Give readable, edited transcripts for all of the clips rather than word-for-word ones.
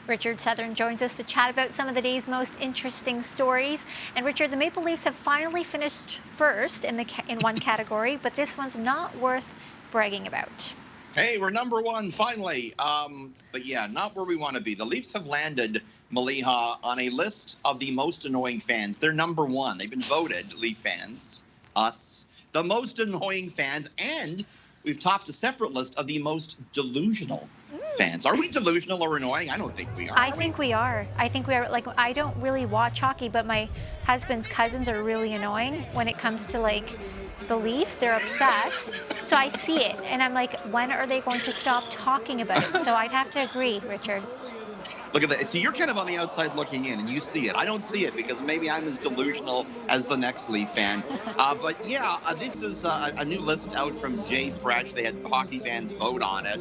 Richard Southern joins us to chat about some of the day's most interesting stories. And Richard, the Maple Leafs have finally finished first in one category, but this one's not worth bragging about. Hey, we're number one, finally. But yeah, not where we want to be. The Leafs have landed, Maleeha, on a list of the most annoying fans. They're number one. They've been voted, Leaf fans, us, the most annoying fans, and we've topped a separate list of the most delusional fans. Are we delusional or annoying? I don't think we are. I think we are. I think we are. Like, I don't really watch hockey, but my husband's cousins are really annoying when it comes to, like, the Leafs. They're obsessed. So I see it, and I'm like, when are they going to stop talking about it? So I'd have to agree, Richard. Look at that. See, you're kind of on the outside looking in, and you see it. I don't see it because maybe I'm as delusional as the next Leaf fan. But yeah, this is a new list out from Jay Fresh. They had hockey fans vote on it.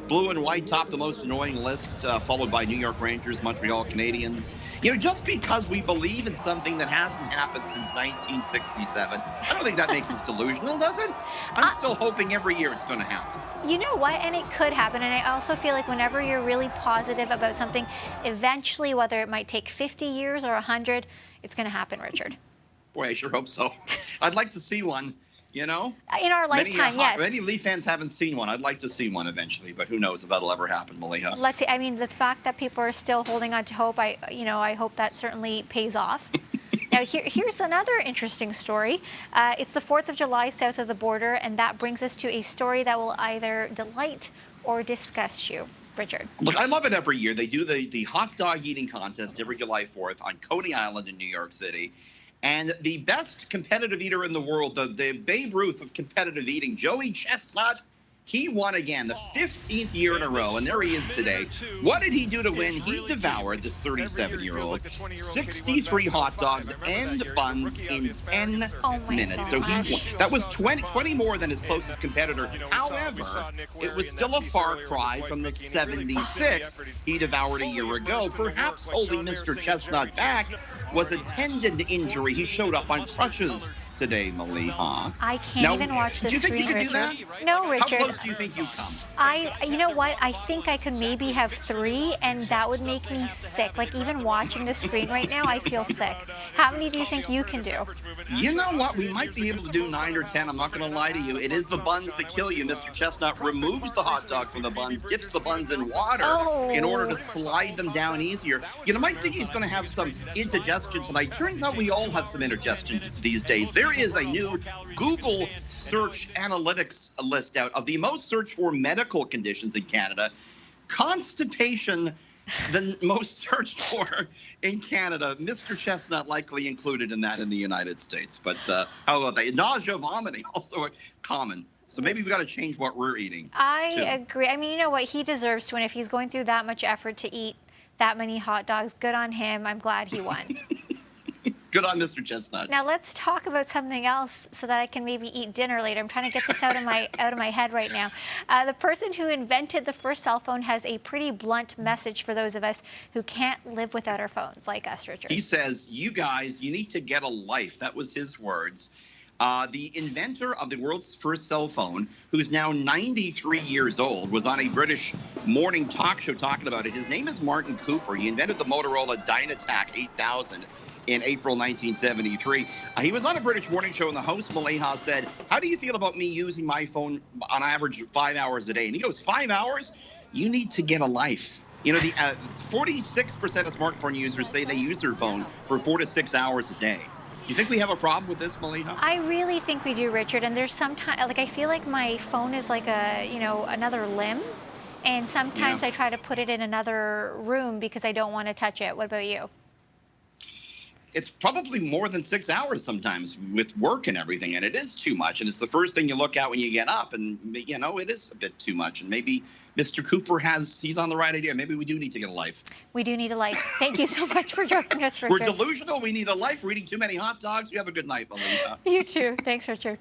Blue and white topped the most annoying list, followed by New York Rangers, Montreal Canadiens. You know, just because we believe in something that hasn't happened since 1967, I don't think that makes us delusional, does it? I'm still hoping every year it's going to happen. You know what? And it could happen. And I also feel like whenever you're really positive about something, eventually, whether it might take 50 years or 100, it's going to happen, Richard. Boy, I sure hope so. I'd like to see one. You know? In our lifetime, yes. Many Leaf fans haven't seen one. I'd like to see one eventually, but who knows if that'll ever happen, Maleeha. Let's see. I mean, the fact that people are still holding on to hope, I hope that certainly pays off. Now, here's another interesting story. It's the 4th of July south of the border, and that brings us to a story that will either delight or disgust you. Richard. Look, I love it every year. They do the hot dog eating contest every July 4th on Coney Island in New York City. And the best competitive eater in the world, the Babe Ruth of competitive eating, Joey Chestnut, he won again, the 15th year in a row, and there he is today. What did he do to win? He devoured, this 37-year-old, 63 hot dogs and buns in 10 minutes. So he won. That was 20 more than his closest competitor. However, it was still a far cry from the 76 he devoured a year ago. Perhaps holding Mr. Chestnut back was a tendon injury. He showed up on crutches today, Maleeha. I can't even watch the screen, Do you think you could do that? No, Richard. How close do you think you come? You know what? I think I could maybe have 3, and that would make me sick. Like, even watching the screen right now, I feel sick. How many do you think you can do? You know what? We might be able to do 9 or 10. I'm not going to lie to you. It is the buns that kill you. Mr. Chestnut removes the hot dog from the buns, dips the buns in water in order to slide them down easier. You know, I think he's going to have some indigestion tonight. Turns out we all have some indigestion these days. There is a new Google search analytics list out of the most searched for medical conditions in Canada. Constipation, the most searched for in Canada. Mr. Chestnut likely included in that in the United States. But how about that? Nausea, vomiting, also common. So maybe we got to change what we're eating. I agree. I mean, you know what? He deserves to win. If he's going through that much effort to eat that many hot dogs, good on him. I'm glad he won. Good on Mr. Chestnut. Now let's talk about something else so that I can maybe eat dinner later. I'm trying to get this out of my head right now. The person who invented the first cell phone has a pretty blunt message for those of us who can't live without our phones, like us, Richard. He says, "You guys, you need to get a life." That was his words. The inventor of the world's first cell phone, who's now 93 years old, was on a British morning talk show talking about it. His name is Martin Cooper. He invented the Motorola Dynatac 8000 in April 1973. He was on a British morning show, and the host, Maleeha, said, "How do you feel about me using my phone on average 5 hours a day?" And he goes, 5 hours? You need to get a life. You know, the 46% of smartphone users say they use their phone for 4 to 6 hours a day. Do you think we have a problem with this, Maleeha? I really think we do, Richard. And there's sometimes, like, I feel like my phone is like another limb. And sometimes I try to put it in another room because I don't want to touch it. What about you? It's probably more than 6 hours sometimes with work and everything, and it is too much. And it's the first thing you look at when you get up, and, you know, it is a bit too much. And maybe Mr. Cooper he's on the right idea. Maybe we do need to get a life. We do need a life. Thank you so much for joining us, Richard. We're delusional. We need a life. We're eating too many hot dogs. You have a good night, Maleeha. You too. Thanks, Richard.